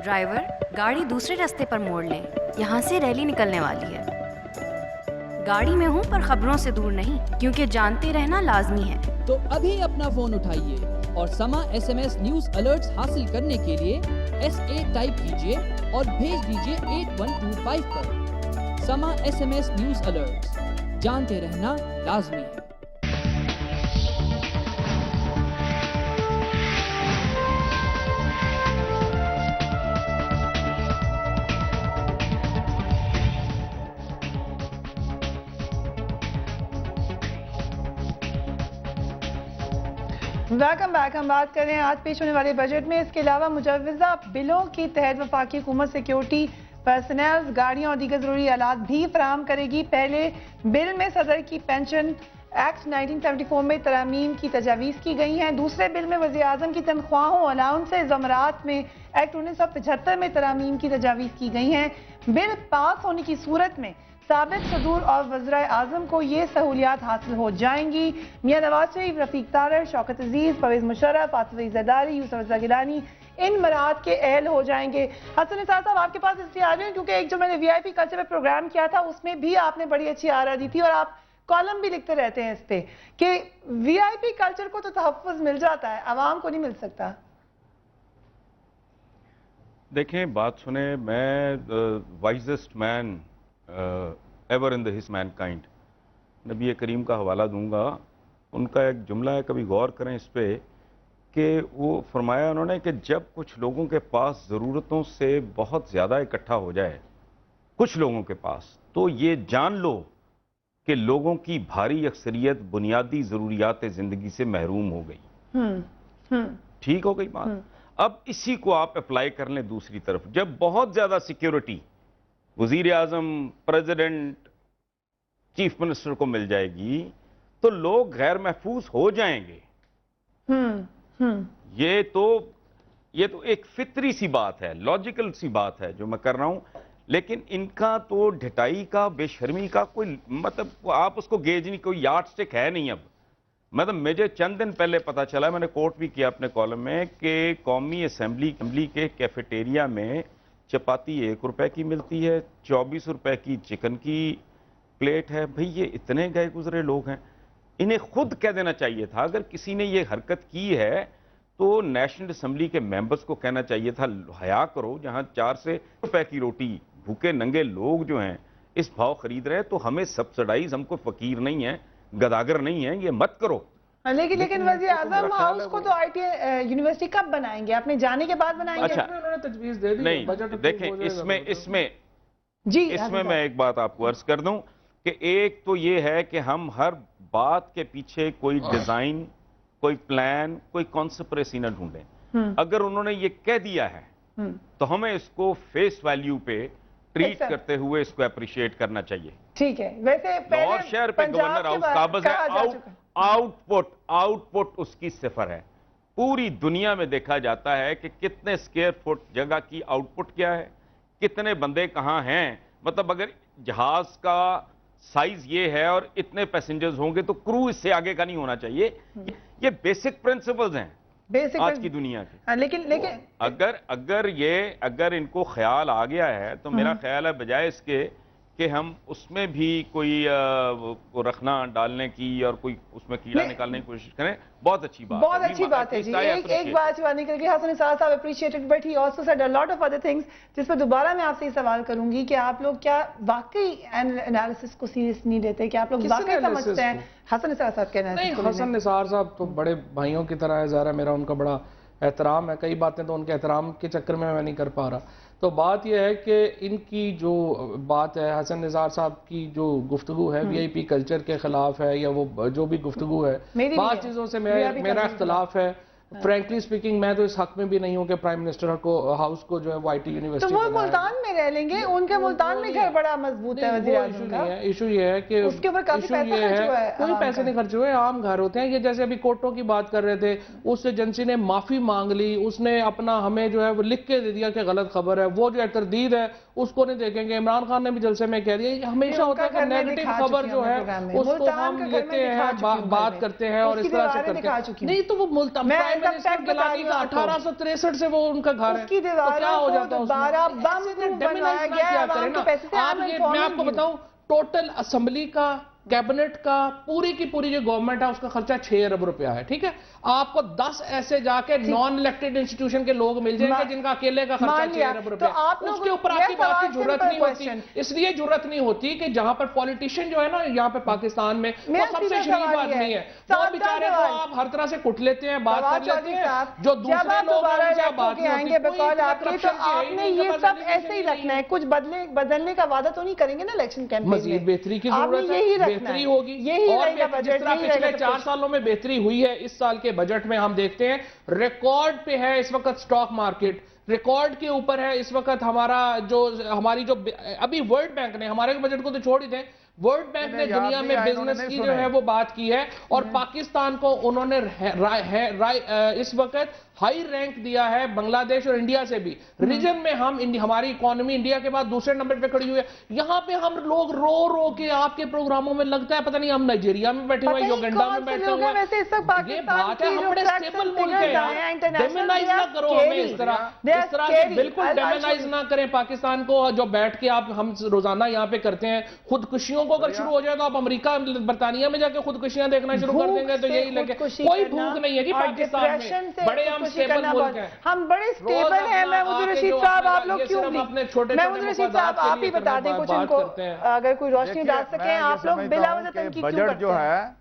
Driver, गाड़ी दूसरे रास्ते पर मोड़ लें, यहाँ से रैली निकलने वाली है। गाड़ी में हूँ पर खबरों से दूर नहीं, क्योंकि जानते रहना लाजमी है। तो अभी अपना फोन उठाइए और समा SMS न्यूज अलर्ट्स हासिल करने के लिए SA टाइप कीजिए और भेज दीजिए 8125 पर। समा SMS न्यूज अलर्ट्स, जानते रहना लाजमी है। Welcome back. हम बात कर रहे हैं आज पेश होने वाले बजट में। इसके अलावा मुजव्वज़ा बिलों के तहत वफाकी हुकूमत सिक्योरिटी पर्सनल, गाड़ियाँ और दीगर ज़रूरी आलात भी फराहम करेगी। पहले बिल में सदर की पेंशन एक्ट 1974 में तरमीम की तजावीज़ की गई हैं। दूसरे बिल में वज़ीर आज़म की तनख्वाहों, अलाउंसेस, ज़मरात में एक्ट 1975 में तरमीम की तजावीज़ की गई हैं। बिल पास होने की सूरत में साबिक़ सदूर और वज़राए आज़म को ये सहूलियात हासिल हो जाएंगी। मियां नवाज शरीफ, रफ़ीक तारड़, शौकत अजीज़, परवेज़ मुशर्रफ, आसिफ ज़रदारी, यूसुफ रज़ा गिलानी इन मराद के अहल हो जाएंगे। हसन निसार साहब, आपके पास इसलिए आ रही हूँ क्योंकि एक जो मैंने VIP कल्चर पे प्रोग्राम किया था उसमें भी आपने बड़ी अच्छी आरा दी थी और आप कॉलम भी लिखते रहते हैं इस पे कि VIP कल्चर को तो तहफ़्फ़ुज़ मिल जाता है, आवाम को नहीं मिल सकता। देखें, बात सुने, मैं wisest man ever in the his man kind नबी करीम का हवाला दूंगा। उनका एक जुमला है, कभी गौर करें इस पे, कि वो फरमाया उन्होंने कि जब कुछ लोगों के पास ज़रूरतों से बहुत ज़्यादा इकट्ठा हो जाए, कुछ लोगों के पास, तो ये जान लो कि लोगों की भारी अक्सरियत बुनियादी ज़रूरियात ज़िंदगी से महरूम हो गई। ठीक हो गई बात। अब इसी को आप अप्लाई कर लें दूसरी तरफ। जब बहुत ज़्यादा सिक्योरिटी वज़ीर आज़म, प्रेसिडेंट, चीफ मिनिस्टर को मिल जाएगी तो लोग गैर महफूज हो जाएंगे। ये तो एक फितरी सी बात है, लॉजिकल सी बात है जो मैं कर रहा हूं। लेकिन इनका तो ढिठाई का, बेशर्मी का कोई मतलब आप उसको गेज नहीं, कोई यार्ड स्टिक है नहीं। अब मतलब मुझे चंद दिन पहले पता चला, मैंने कोट भी किया अपने कॉलम में, कि कौमी असेंबली के कैफेटेरिया में चपाती 1 रुपए की मिलती है, 24 रुपए की चिकन की प्लेट है। भाई ये इतने गए गुजरे लोग हैं, इन्हें खुद कह देना चाहिए था। अगर किसी ने ये हरकत की है तो नेशनल असेंबली के मेंबर्स को कहना चाहिए था, हया करो, जहां 4 से रुपए की रोटी भूखे नंगे लोग जो हैं इस भाव खरीद रहे हैं, तो हमें सब्सिडाइज, हमको फकीर नहीं है, गदागर नहीं है, ये मत करो। लेकिन वज़ीर आज़म हाउस को तो IT यूनिवर्सिटी कब बनाएंगे? आपने जाने के बाद बनाएंगे? अच्छा, उन्होंने तजवीज़ दे दी। नहीं, देखें इसमें मैं एक बात आपको अर्ज कर दूं कि एक तो ये है कि हम हर बात के पीछे कोई डिजाइन, कोई प्लान, कोई कॉन्स्पिरेसी न ढूंढें। अगर उन्होंने ये कह दिया है तो हमें इसको फेस वैल्यू पे ट्रीट करते हुए इसको अप्रिशिएट करना चाहिए। ठीक है। वैसे लाहौर शहर पे गवर्नर हाउस काबज है, आउटपुट उसकी सिफर है। पूरी दुनिया में देखा जाता है कि कितने स्क्वायर फुट जगह की आउटपुट क्या है, कितने बंदे कहां हैं। मतलब अगर जहाज का साइज ये है और इतने पैसेंजर्स होंगे तो क्रू इससे आगे का नहीं होना चाहिए। ये बेसिक प्रिंसिपल्स हैं आज की दुनिया के। लेकिन अगर इनको ख्याल आ गया है तो मेरा ख्याल है बजाय इसके कि हम उसमें भी कोई रखना डालने की और कोई उसमें कीड़ा निकालने की कोशिश करें, बहुत अच्छी बात है जी। एक बात निकल गई। हसन निसार साहब appreciated, but he also said a lot of other things, जिस पर दोबारा मैं आपसे सवाल करूंगी कि आप लोग क्या वाकई एनालिसिस को सीरियस नहीं लेते? कि आप लोग वाकई समझते हैं? हसन निसार साहब कहना है। हसन निसार साहब तो बड़े भाइयों की तरह है, ज़रा मेरा उनका बड़ा एहतराम है। कई बातें तो उनके एहतराम के चक्कर में मैं नहीं कर पा रहा। तो बात यह है कि इनकी जो बात है, हसन निसार साहब की जो गुफ्तगू है VIP कल्चर के खिलाफ है, या वो जो भी गुफ्तगू है, बात चीज़ों से मेरा इख्तलाफ है। फ्रैंकली स्पीकिंग मैं तो इस हक में भी नहीं हूँ कि प्राइम मिनिस्टर को हाउस को जो है वो IT यूनिवर्सिटी, तो वो मुल्तान में रह लेंगे, उनके मुल्तान में घर बड़ा मजबूत है। वज़ीर आज़म का इशू ये है कि उसके ऊपर काफी पैसा खर्च हुआ है। कोई पैसे नहीं खर्च हुए, आम घर होते हैं ये। जैसे अभी कोर्टों की बात कर रहे थे, उस एजेंसी ने माफी मांग ली, उसने अपना हमें जो है वो लिख के दे दिया कि गलत खबर है। वो जो तरदीद है उसको नहीं देखेंगे। इमरान खान ने भी जलसे में कह दिया, हमेशा होता है कि नेगेटिव खबर जो है उसको हम लेते हैं, बात करते हैं और इस तरह से करते हैं। नहीं तो वो Multan and the minister fact बता गिलानी रही का हूँ आपको। 1863 से वो उनका घर है, उसकी तो क्या दीवारों हो को जाता है उसमें? दोबारा बम ऐसे प्रूफ demonize बनवाया ना गया है, किया आवाम करें के ना। पैसे से। आप ये, मैं आपको बताऊं, टोटल असेंबली का, कैबिनेट का, पूरी की पूरी जो गवर्नमेंट है उसका खर्चा 6 अरब रुपया है, ठीक है। आपको 10 ऐसे जाके नॉन इलेक्टेड इंस्टीट्यूशन के लोग मिल जाएंगे जिनका अकेले का खर्चा 6 अरब रुपया, तो आप लोग, उसके ऊपर ये आपकी बात की सवाल जरूरत simple नहीं होती। question। इसलिए जरूरत नहीं होती कि जहां पर पॉलिटिशियन जो है ना यहाँ पे पाकिस्तान में, वो मेरा सबसे सीधा शरीफ सवाल ये आदमी है। है, वो सावधान बेचारे को सवाल। आप हर तरह से कुट लेते हैं, बात फवाद कर लेते चौधरी हैं, साहब, जो जब दूसरे आप लोग हैं दोबारा उनसे इलेक्ट बात होके नहीं होती। आएंगे कोई बिकॉज इतना आपके, तो corruption की है ही आपने नहीं, ये इनके सब पास ऐसे ही नहीं रखना है, कुछ बदलने का वादा तो नहीं करेंगे ना इलेक्शन कैंपेन में। मजीद बेहतरी की आपने जरूरत है, यही रखना बेहतरी है। होगी, यही और रहेगा जिस बजट, तरह यही पिछले रहेगा सब 4 कुछ। सालों में बेहतरी हुई है, इस साल के बजट में हम देखते हैं रिकॉर्ड पे है इस वक्त स्टॉक मार्केट, रिकॉर्ड के ऊपर है इस वक्त हमारी जो अभी वर्ल्ड बैंक ने, हमारे बजट को तो छोड़ ही दें, वर्ल्ड बैंक ने दुनिया में बिजनेस की जो है वो बात की है, और पाकिस्तान को उन्होंने इस वक्त हाई रैंक दिया है बांग्लादेश और इंडिया से भी। रीजन में हमारी इकोनॉमी इंडिया के बाद दूसरे नंबर पे खड़ी हुई है। यहाँ पे हम लोग रो रो के आपके प्रोग्रामों में लगता है पता नहीं हम नाइजीरिया में बैठे हुए, युगांडा में बैठे हुए। ये बात है, हम बड़े स्टेबल मुल्क है यार, डेमोनाइज ना करो हमें इस तरह से, बिल्कुल डेमोनाइज ना करें पाकिस्तान को। जो बैठ के हम रोजाना यहाँ पे करते हैं, खुदकुशियों को अगर शुरू हो जाए तो आप अमेरिका बरतानिया में जाके खुदकुशियां देखना शुरू कर देंगे, तो यही लगे। कोई भूख नहीं है जी पाकिस्तान में, बड़े हम स्टेबल मुल्क हैं, हम बड़े स्टेबल हैं। महमूद रशीद साहब, आप लोग क्यों महमूद रशीद साहब आप ही बता दें कुछ इनको, अगर कोई रोशनी डाल सके। आप लोग बिला वजह तनकीद क्यों बजट जो करते हैं? है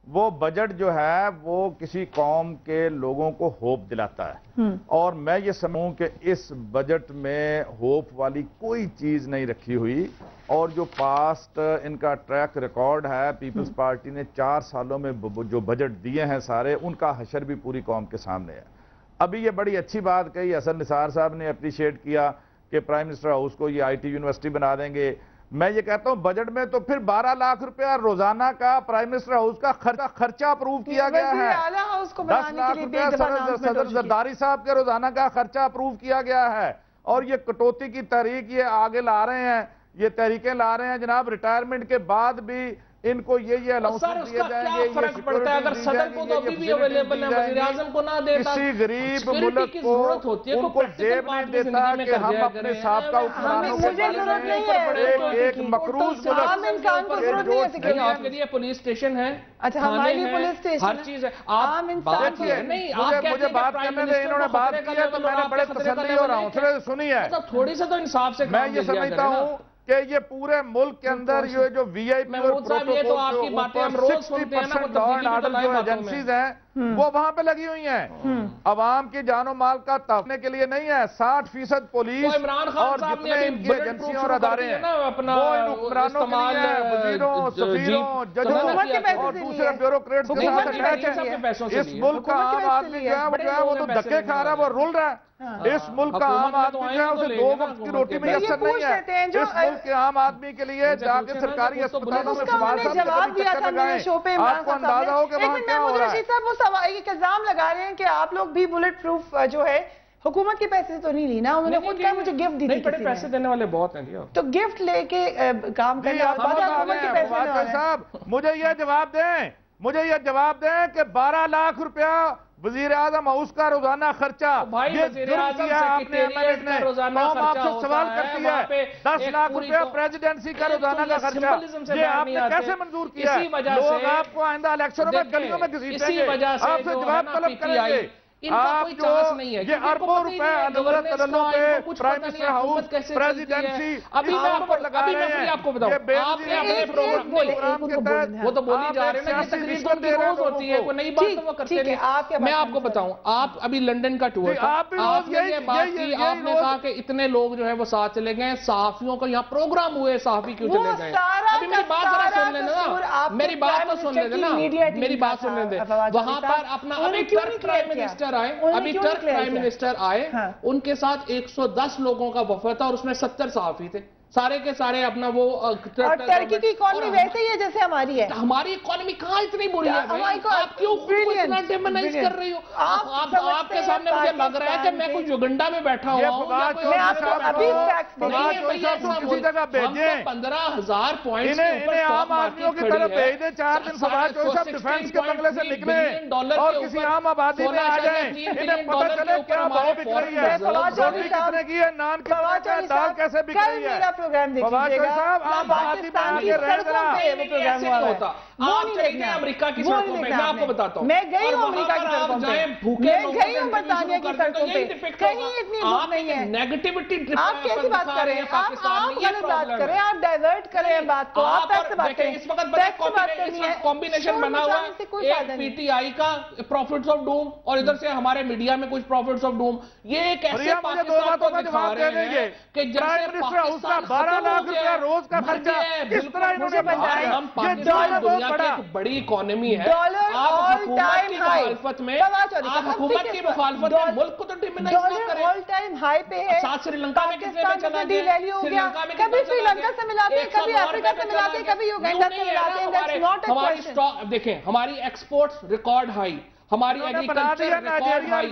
वो बजट जो है वो किसी कौम के लोगों को होप दिलाता है, और मैं ये समझूं कि इस बजट में होप वाली कोई चीज नहीं रखी हुई। और जो पास्ट इनका ट्रैक रिकॉर्ड है, पीपल्स पार्टी ने 4 सालों में जो बजट दिए हैं सारे, उनका हशर भी पूरी कौम के सामने है। अभी ये बड़ी अच्छी बात कही हसन निसार साहब ने, अप्रिशिएट किया कि प्राइम मिनिस्टर हाउस को ये IT यूनिवर्सिटी बना देंगे। मैं ये कहता हूं बजट में तो फिर 12 लाख रुपया रोजाना का प्राइम मिनिस्टर हाउस का खर्चा अप्रूव किया गया है। 10 लाख रुपया सदर जरदारी साहब के रोजाना का खर्चा अप्रूव किया गया है। और ये कटौती की तहरीक ये आगे ला रहे हैं, ये तहरीकें ला रहे हैं जनाब, रिटायरमेंट के बाद भी इनको ये अलाउंसमेंट दिए जाएंगे। क्या फर्क पड़ता है अगर सदर को तो अभी भी अवेलेबल है, वज़ीर आज़म को ना देता, किसी गरीब मुल्क को उनको जेब नहीं देता कि हम अपने साबका हुक्मरानों के बारे में एक मकरूज मुल्क। आपके लिए पुलिस स्टेशन है, अच्छा हमारे लिए पुलिस स्टेशन हर चीज है। आप बात देखिए, नहीं, मुझे बात करने दें, इन्होंने बात की है तो मैंने बड़े तसल्ली हो रहा हूँ। सुनिए, थोड़ी सा तो इंसाफ से मैं ये समझता हूँ कि ये पूरे मुल्क के अंदर ये जो VIP और प्रोटोकॉल के ऊपर 60% लॉ एंड ऑर्डर जो एजेंसीज हैं वो वहां पे लगी हुई हैं, अवाम की जानो माल का तहफने के लिए नहीं है। 60% पुलिस और जितने इनकी एजेंसियां और अदारे हैं वो इन हुक्मरानों के लिए है, वजीरों, सफीरों, जजों और दूसरे ब्यूरोक्रेट्स के साथ अटैच है। इस मुल्क का आम आदमी जो है वो तो धक्के खा रहा है, वो रुल रहा है। इस मुल्क का आम आदमी जो है उसे 2 वक्त की रोटी में असर नहीं है। इस मुल्क के आम आदमी के लिए जाके सरकारी अस्पतालों में जवाब दिया था मेरे शो पे आपको अंदाजा हो कि वहाँ क्या हो रहा है। वो एक इल्जाम लगा रहे हैं कि आप लोग भी बुलेट प्रूफ जो है हुकूमत के पैसे से तो नहीं ली ना, उन्होंने खुद कहा मुझे गिफ्ट दी थी। बड़े पैसे देने वाले बहुत हैं जी, तो गिफ्ट लेके काम करना हुकूमत के पैसे साहब, मुझे ये जवाब दें कि 12 लाख रुपया वजीर आजम हाउस का रोजाना खर्चा, ये जुर्म किया आपने एमएलए ने। कौम आपसे सवाल करती है 10 लाख रुपया प्रेसिडेंसी का रोजाना का खर्चा, ये आपने कैसे मंजूर किया? लोग आपको आइंदा इलेक्शनों में गलियों में घसीटेंगे, आपसे जवाब तलब करेंगे। इनका कोई चांस नहीं है, ये अरबों रुपए अदालत तललों पे प्राइम मिनिस्टर हाउस प्रेसिडेंसी अभी मैं आपको बताऊं, आपने अपने प्रोग्राम के तहत वो तो बोली जा रहे हैं ना, तकलीफ उनकी रोज होती है, कोई नई बात तो वो करते नहीं। मैं आपको बताऊं, आप अभी लंदन का टूर था, आपने ये बात की, आपने कहा कि इतने लोग जो है वो साथ चले गए, सहाफियों का यहाँ प्रोग्राम हुए, सहाफी क्यों चले गए? अभी मेरी बात जरा सुन लेना ना, मेरी बात तो सुन लेना ना, मेरी बात सुन लेते। वहां पर अपना अभी टर्क प्राइम मिनिस्टर आए, अभी टर्क प्राइम मिनिस्टर आए, उनके साथ 110 लोगों का वफद था और उसमें 70 सहाफी थे। सारे के सारे अपना वो और टर्की की इकोनॉमी वैसे ही है जैसे हमारी है। हमारी इकोनॉमी कहाँ इतनी बुरी है भाई? हमारी आप क्यों खुद को इतना डेमोनाइज कर रही हो? आपके सामने मुझे लग रहा है कि मैं कोई युगंडा में बैठा हुआ हूँ। मैं आपको अभी फैक्ट्स किसी जगह भेजें, 15,000 पॉइंट इन्हें आम आदमियों की तरफ भेज दें। 4 दिन फवाद चौधरी साहब डिफेंस के बंगले से निकले और किसी आम आबादी में आ जाए, इन्हें पता चले क्या भाव बिक रही है, रोटी कितने की है, नान कितने का है, दाल कैसे बिक रही है। प्रोग्राम फवाद चौधरी साहब आम आबादी में आगे रह जरा। होता आप चले गए अमेरिका की सड़कों पे, मैं आपको बताता हूँ। मैं गई हूँ अमेरिका की सड़कों पे, मैं गई हूँ बरतानिया की सड़कों पे, कहीं इतनी भूख नहीं है। नेगेटिविटी आप कैसी बात करें? आप गलत बात करें, आप डाइवर्ट करें बात को, आप फैक्ट से बात करें। इस वक्त कॉम्बिनेशन बना हुआ है, एक पीटीआई का प्रॉफिट्स ऑफ डूम और इधर से हमारे मीडिया में कुछ प्रॉफिट्स ऑफ डूम। ये एक ऐसे पाकिस्तान को दिखा रहे हैं कि जैसे पाकिस्तान 12 लाख रुपया रोज का खर्चा किस तरह इन्होंने बताया। हम पाकिस्तान दुनिया की एक बड़ी इकोनॉमी है। आप हुकूमत की मुखालफत में, आप हुकूमत की मुखालफत में मुल्क को तो डिमोनाइज ना करें। ऑल टाइम हाई पे है। साथ श्रीलंका में कितने में चला गया? वैल्यू हो गया, कभी श्रीलंका से मिलाते हैं, कभी अफ्रीका से मिलाते हैं, कभी युगांडा से मिलाते हैं। दैट्स नॉट अ हमारी क्वेश्चन। स्टॉक देखें, हमारी एक्सपोर्ट्स रिकॉर्ड हाई, हमारी agriculture record high,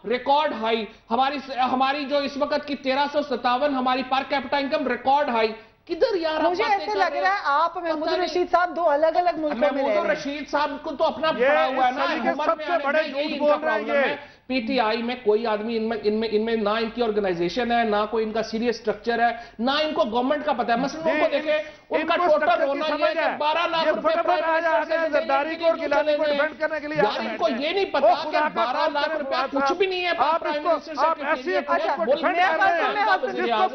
record high, हमारी जो इस वक्त की 1357 हमारी per capita income record high. किधर यार मुझे ऐसे लग रहा है आप महमूद रशीद साहब दो अलग अलग मुल्कों में रह रहे हैं। रशीद साहब को तो अपना पड़ा हुआ है ना, सबसे बड़े झूठ बोल रहे हैं। पीटीआई में कोई आदमी इनमें ना इनकी ऑर्गेनाइजेशन है, ना कोई इनका सीरियस स्ट्रक्चर है, ना इनको गवर्नमेंट का पता है। मसलन उनको देखे, उनका टोटल होना ये है कि 12 लाख रुपए जरदारी को और गिलानी को डिफेंड करने के लिए यार इनको ये नहीं पता कि 12 लाख रुपया कुछ भी नहीं है। आप ऐसी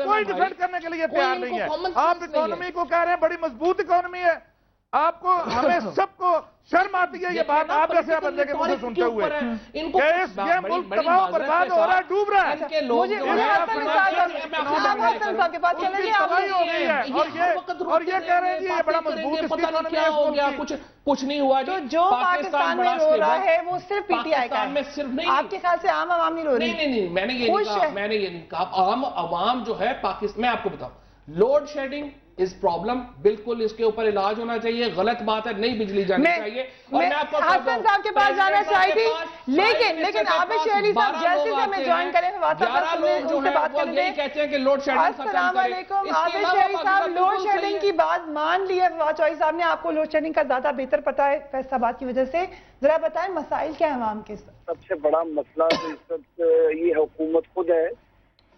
कोई डिफेंड करने के लिए तैयार नहीं है। आप इकोनॉमी को कह रहे हैं बड़ी मजबूत इकोनॉमी है, आपको हमें सबको शर्म आती है ये बात आप जैसे बंदे के मुंह से सुनते हुए। ये मुल्क तबाह बर्बाद हो रहा है, डूब रहा है। मुझे साहब के पास चले तबाही हो गई है और ये कह रहे हैं कि ये बड़ा मजबूत इकोनॉमी क्या हो गया, कुछ नहीं हुआ। तो जो पाकिस्तान में रो रहा है वो सिर्फ पीटीआई का में सिर्फ नहीं, आपके ख्याल से आम आवाम नहीं रो रही? नहीं, मैंने ये नहीं कहा। आम आवाम जो है पाकिस्तान, मैं आपको बताऊं, लोड शेडिंग इस प्रॉब्लम, बिल्कुल इसके ऊपर इलाज होना चाहिए। गलत बात है, नई बिजली जानी चाहिए। और मैं आपको हसन साहब के पास जाना चाहिए थी, लेकिन आबिद शेरी साहब जैसे से हमें ज्वाइन करें, उनसे बात करने दें। कहते हैं कि लोड शेडिंग अस्सलाम वालेकुम आबिद शेरी साहब, लोड शेडिंग की बात मान ली है फवाद चौधरी साहब ने, आपको लोड शेडिंग का ज्यादा बेहतर पता है फैसलाबाद की वजह से। जरा बताएं मसाइल क्या है आवाम के? सबसे बड़ा मसला तो इस वक्त ये हुकूमत खुद है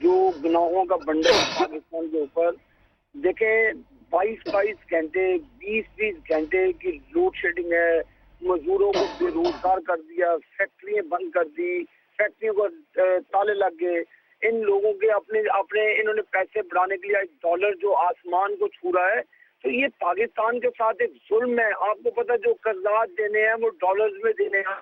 जो गुनाहों का बंडल पाकिस्तान के ऊपर। देखें 22 घंटे 20 घंटे की लोड शेडिंग है, मजदूरों को बेरोजगार कर दिया, फैक्ट्रियां बंद कर दी, फैक्ट्रियों को ताले लग गए। इन लोगों के अपने इन्होंने पैसे बढ़ाने के लिए डॉलर जो आसमान को छू रहा है, तो ये पाकिस्तान के साथ एक जुल्म है। आपको पता है जो कर्जात देने हैं वो डॉलर्स में देने हैं।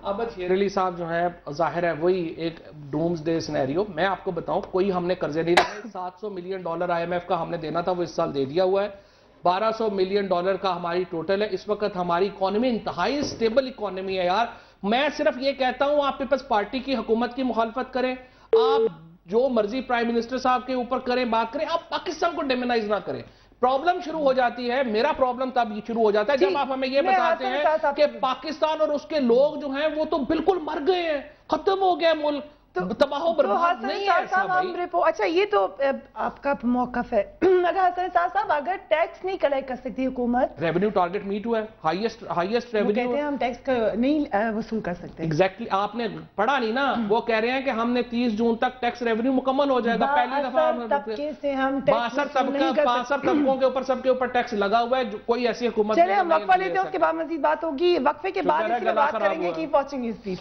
अब शेर अली साहब जो है जाहिर है वही एक डूम्सडे सिनेरियो। मैं आपको बताऊं, कोई हमने कर्जे नहीं लिए। $700 मिलियन IMF का हमने देना था, वो इस साल दे दिया हुआ है। $1200 मिलियन का हमारी टोटल है। इस वक्त हमारी इकोनॉमी इंतहाई स्टेबल इकोनॉमी है यार। मैं सिर्फ ये कहता हूं आप पीपल्स पार्टी की हुकूमत की मुखालफत करें, आप जो मर्जी प्राइम मिनिस्टर साहब के ऊपर करें, बात करें, आप पाकिस्तान को डेमोनाइज ना करें। प्रॉब्लम शुरू हो जाती है, मेरा प्रॉब्लम तब शुरू हो जाता है जब आप हमें ये बताते हैं कि पाकिस्तान और उसके लोग जो हैं वो तो बिल्कुल मर गए हैं, खत्म हो गया मुल्क, तबाह बर्बाद नहीं है ऐसा भाई। अच्छा ये तो आपका मौकफ है। अगर हसन साहब अगर टैक्स नहीं कलेक्ट कर सकती हुकूमत, रेवेन्यू टारगेट मीट हुआ है, हाईएस्ट रेवेन्यू, कहते हैं हम टैक्स नहीं वसूल कर सकते। एग्जैक्टली, आपने पढ़ा नहीं ना, वो कह रहे हैं कि हमने 30 जून तक टैक्स रेवेन्यू मुकम्मल हो जाएगा। पहली दफा 62 तबकों के ऊपर सबके ऊपर टैक्स लगा हुआ है, कोई ऐसी हुकूमत। चलिए हम वक्फा लेते हैं, उसके बाद मजीद बात होगी। वक्फे के बाद बात करेंगे। Keep watching News beat.